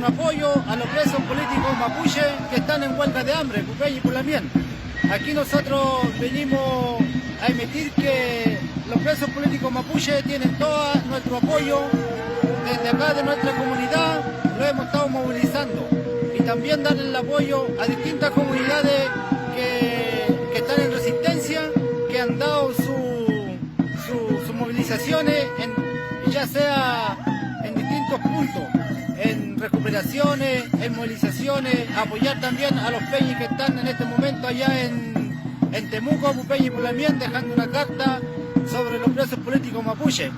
nuestro apoyo a los presos políticos mapuche que están en huelga de hambre, Pupeñi y Pulamien. Aquí nosotros venimos a emitir que los presos políticos mapuche tienen todo nuestro apoyo desde acá de nuestra comunidad, lo hemos estado movilizando y también darle el apoyo a distintas comunidades que están en resistencia, que han dado sus movilizaciones, ya sea en distintos puntos, en recuperaciones, en movilizaciones, apoyar también a los peñis que están en este momento allá en Temuco, Pupeñi y Pulamien, dejando una carta sobre los presos políticos mapuche.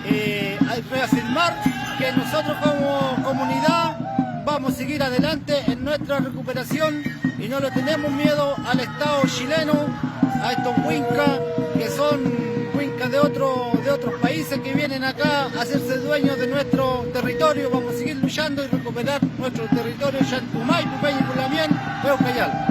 Hay que reafirmar que nosotros como comunidad vamos a seguir adelante en nuestra recuperación y no le tenemos miedo al Estado chileno, a estos huincas que son huincas de otros países que vienen acá a hacerse dueños de nuestro territorio. Vamos a seguir luchando y recuperar nuestro territorio, Chantumay, Pupeñi y Pulamien, Peucayal.